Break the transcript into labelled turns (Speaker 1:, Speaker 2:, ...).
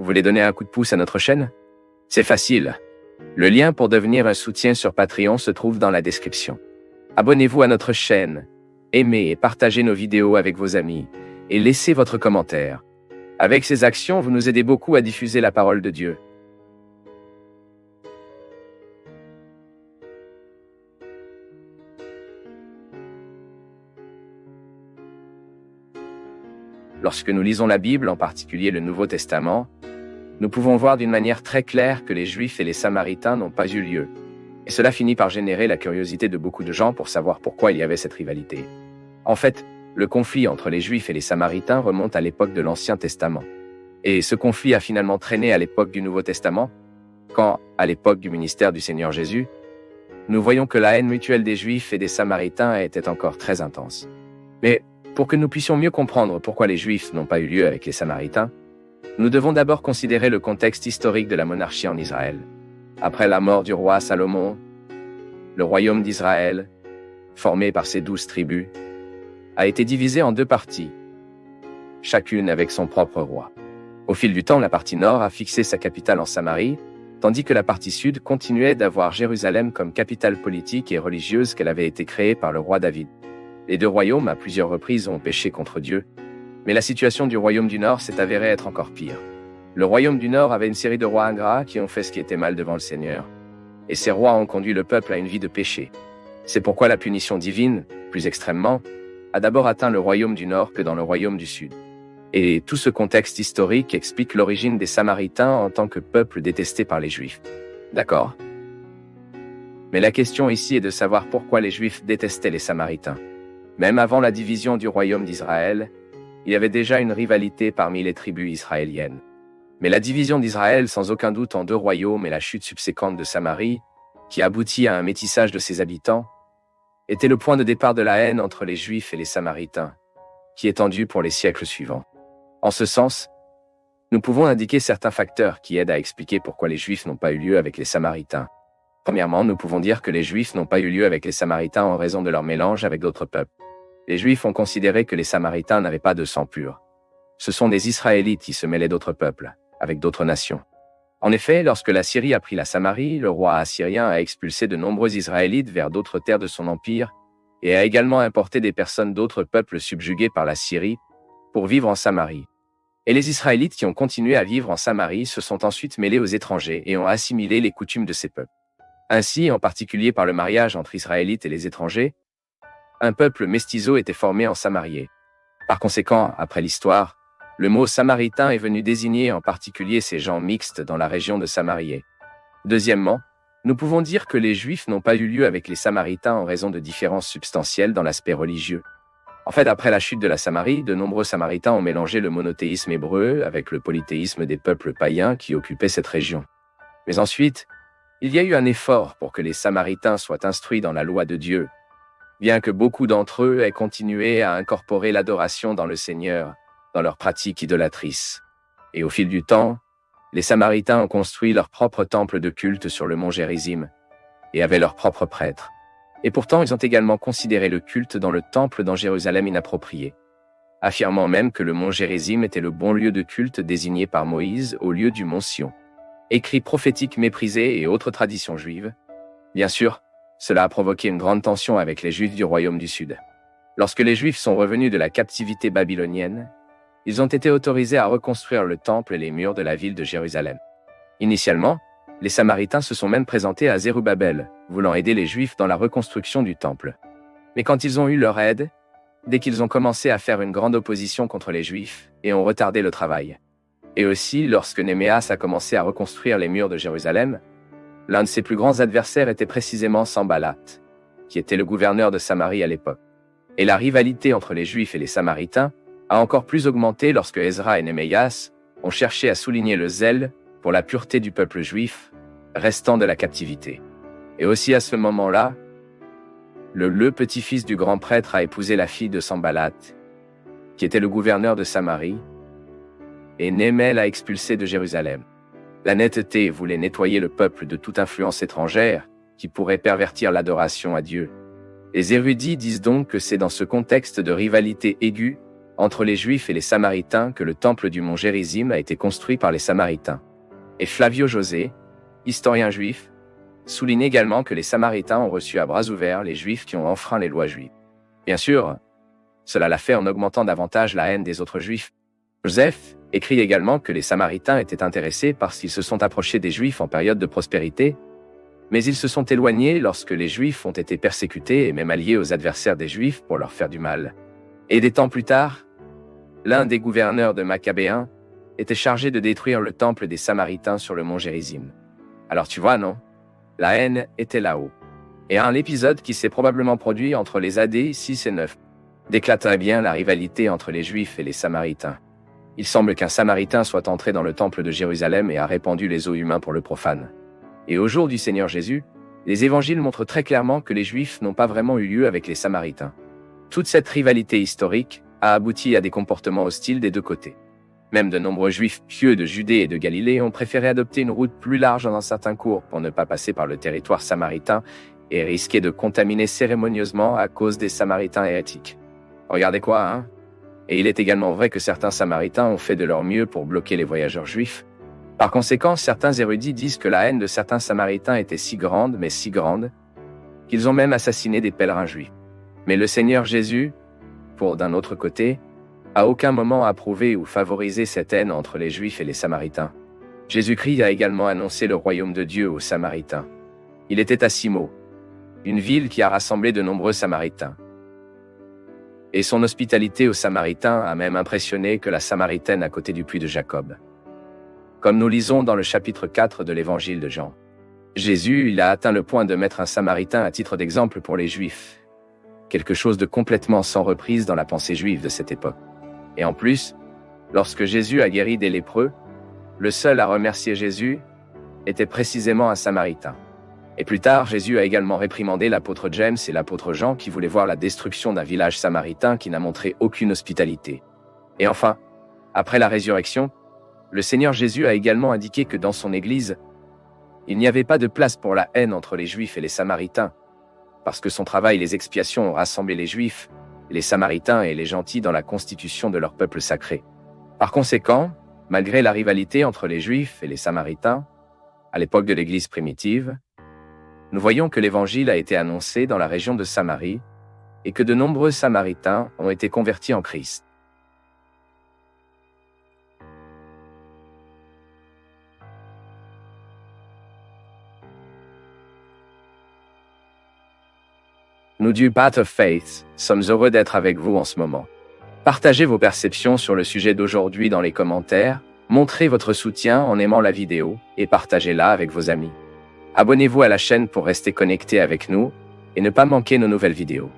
Speaker 1: Vous voulez donner un coup de pouce à notre chaîne? C'est facile. Le lien pour devenir un soutien sur Patreon se trouve dans la description. Abonnez-vous à notre chaîne, aimez et partagez nos vidéos avec vos amis, et laissez votre commentaire. Avec ces actions, vous nous aidez beaucoup à diffuser la parole de Dieu. Lorsque nous lisons la Bible, en particulier le Nouveau Testament, nous pouvons voir d'une manière très claire que les Juifs et les Samaritains n'ont pas eu lieu. Et cela finit par générer la curiosité de beaucoup de gens pour savoir pourquoi il y avait cette rivalité. En fait, le conflit entre les Juifs et les Samaritains remonte à l'époque de l'Ancien Testament. Et ce conflit a finalement traîné à l'époque du Nouveau Testament, quand, à l'époque du ministère du Seigneur Jésus, nous voyons que la haine mutuelle des Juifs et des Samaritains était encore très intense. Mais pour que nous puissions mieux comprendre pourquoi les Juifs n'ont pas eu lieu avec les Samaritains, nous devons d'abord considérer le contexte historique de la monarchie en Israël. Après la mort du roi Salomon, le royaume d'Israël, formé par ses 12 tribus, a été divisé en deux parties, chacune avec son propre roi. Au fil du temps, la partie nord a fixé sa capitale en Samarie, tandis que la partie sud continuait d'avoir Jérusalem comme capitale politique et religieuse qu'elle avait été créée par le roi David. Les deux royaumes, à plusieurs reprises, ont péché contre Dieu, mais la situation du royaume du Nord s'est avérée être encore pire. Le royaume du Nord avait une série de rois ingrats qui ont fait ce qui était mal devant le Seigneur, et ces rois ont conduit le peuple à une vie de péché. C'est pourquoi la punition divine, plus extrêmement, a d'abord atteint le royaume du Nord que dans le royaume du Sud. Et tout ce contexte historique explique l'origine des Samaritains en tant que peuple détesté par les Juifs. D'accord? Mais la question ici est de savoir pourquoi les Juifs détestaient les Samaritains. Même avant la division du royaume d'Israël, il y avait déjà une rivalité parmi les tribus israéliennes. Mais la division d'Israël, sans aucun doute en deux royaumes et la chute subséquente de Samarie, qui aboutit à un métissage de ses habitants, était le point de départ de la haine entre les Juifs et les Samaritains, qui étendue pour les siècles suivants. En ce sens, nous pouvons indiquer certains facteurs qui aident à expliquer pourquoi les Juifs n'ont pas eu lieu avec les Samaritains. Premièrement, nous pouvons dire que les Juifs n'ont pas eu lieu avec les Samaritains en raison de leur mélange avec d'autres peuples. Les Juifs ont considéré que les Samaritains n'avaient pas de sang pur. Ce sont des Israélites qui se mêlaient d'autres peuples, avec d'autres nations. En effet, lorsque la Syrie a pris la Samarie, le roi assyrien a expulsé de nombreux Israélites vers d'autres terres de son empire et a également importé des personnes d'autres peuples subjugués par la Syrie pour vivre en Samarie. Et les Israélites qui ont continué à vivre en Samarie se sont ensuite mêlés aux étrangers et ont assimilé les coutumes de ces peuples. Ainsi, en particulier par le mariage entre Israélites et les étrangers, un peuple mestizo était formé en Samarie. Par conséquent, après l'histoire, le mot samaritain est venu désigner en particulier ces gens mixtes dans la région de Samarie. Deuxièmement, nous pouvons dire que les Juifs n'ont pas eu lieu avec les Samaritains en raison de différences substantielles dans l'aspect religieux. En fait, après la chute de la Samarie, de nombreux Samaritains ont mélangé le monothéisme hébreu avec le polythéisme des peuples païens qui occupaient cette région. Mais ensuite, il y a eu un effort pour que les Samaritains soient instruits dans la loi de Dieu, bien que beaucoup d'entre eux aient continué à incorporer l'adoration dans le Seigneur, dans leurs pratiques idolâtrices. Et au fil du temps, les Samaritains ont construit leur propre temple de culte sur le mont Gérizim et avaient leurs propres prêtres. Et pourtant, ils ont également considéré le culte dans le temple dans Jérusalem inapproprié, affirmant même que le mont Gérizim était le bon lieu de culte désigné par Moïse au lieu du mont Sion. Écrits prophétiques méprisés et autres traditions juives. Bien sûr, cela a provoqué une grande tension avec les Juifs du royaume du Sud. Lorsque les Juifs sont revenus de la captivité babylonienne, ils ont été autorisés à reconstruire le temple et les murs de la ville de Jérusalem. Initialement, les Samaritains se sont même présentés à Zérubabel, voulant aider les Juifs dans la reconstruction du temple. Mais quand ils ont eu leur aide, dès qu'ils ont commencé à faire une grande opposition contre les Juifs et ont retardé le travail. Et aussi, lorsque Néméas a commencé à reconstruire les murs de Jérusalem, l'un de ses plus grands adversaires était précisément Sanballat, qui était le gouverneur de Samarie à l'époque. Et la rivalité entre les Juifs et les Samaritains a encore plus augmenté lorsque Ezra et Néméas ont cherché à souligner le zèle pour la pureté du peuple juif restant de la captivité. Et aussi à ce moment-là, le petit-fils du grand prêtre a épousé la fille de Sanballat, qui était le gouverneur de Samarie, et Néhémie l'a expulsé de Jérusalem. La netteté voulait nettoyer le peuple de toute influence étrangère qui pourrait pervertir l'adoration à Dieu. Les érudits disent donc que c'est dans ce contexte de rivalité aiguë entre les Juifs et les Samaritains que le temple du mont Gérizim a été construit par les Samaritains. Et Flavio José, historien juif, souligne également que les Samaritains ont reçu à bras ouverts les Juifs qui ont enfreint les lois juives. Bien sûr, cela l'a fait en augmentant davantage la haine des autres Juifs. Joseph écrit également que les Samaritains étaient intéressés parce qu'ils se sont approchés des Juifs en période de prospérité, mais ils se sont éloignés lorsque les Juifs ont été persécutés et même alliés aux adversaires des Juifs pour leur faire du mal. Et des temps plus tard, l'un des gouverneurs de Maccabéens était chargé de détruire le temple des Samaritains sur le mont Gérizim. Alors tu vois, non? La haine était là-haut. Et un épisode qui s'est probablement produit entre les AD 6 et 9 déclare très bien la rivalité entre les Juifs et les Samaritains. Il semble qu'un Samaritain soit entré dans le temple de Jérusalem et a répandu les os humains pour le profane. Et au jour du Seigneur Jésus, les évangiles montrent très clairement que les Juifs n'ont pas vraiment eu lieu avec les Samaritains. Toute cette rivalité historique a abouti à des comportements hostiles des deux côtés. Même de nombreux Juifs pieux de Judée et de Galilée ont préféré adopter une route plus large dans certains cours pour ne pas passer par le territoire samaritain et risquer de contaminer cérémonieusement à cause des Samaritains hérétiques. Regardez quoi, hein? Et il est également vrai que certains Samaritains ont fait de leur mieux pour bloquer les voyageurs juifs. Par conséquent, certains érudits disent que la haine de certains Samaritains était si grande, mais si grande, qu'ils ont même assassiné des pèlerins juifs. Mais le Seigneur Jésus, d'un autre côté, à aucun moment approuvé ou favorisé cette haine entre les Juifs et les Samaritains. Jésus-Christ a également annoncé le royaume de Dieu aux Samaritains. Il était à Simo, une ville qui a rassemblé de nombreux Samaritains. Et son hospitalité aux Samaritains a même impressionné que la Samaritaine à côté du puits de Jacob. Comme nous lisons dans le chapitre 4 de l'évangile de Jean. Jésus, il a atteint le point de mettre un Samaritain à titre d'exemple pour les Juifs. Quelque chose de complètement sans reprise dans la pensée juive de cette époque. Et en plus, lorsque Jésus a guéri des lépreux, le seul à remercier Jésus était précisément un Samaritain. Et plus tard, Jésus a également réprimandé l'apôtre James et l'apôtre Jean qui voulaient voir la destruction d'un village samaritain qui n'a montré aucune hospitalité. Et enfin, après la résurrection, le Seigneur Jésus a également indiqué que dans son Église, il n'y avait pas de place pour la haine entre les Juifs et les Samaritains, parce que son travail et les expiations ont rassemblé les Juifs, les Samaritains et les gentils dans la constitution de leur peuple sacré. Par conséquent, malgré la rivalité entre les Juifs et les Samaritains, à l'époque de l'Église primitive, nous voyons que l'Évangile a été annoncé dans la région de Samarie et que de nombreux Samaritains ont été convertis en Christ. Nous du Path of Faith sommes heureux d'être avec vous en ce moment. Partagez vos perceptions sur le sujet d'aujourd'hui dans les commentaires, montrez votre soutien en aimant la vidéo et partagez-la avec vos amis. Abonnez-vous à la chaîne pour rester connecté avec nous et ne pas manquer nos nouvelles vidéos.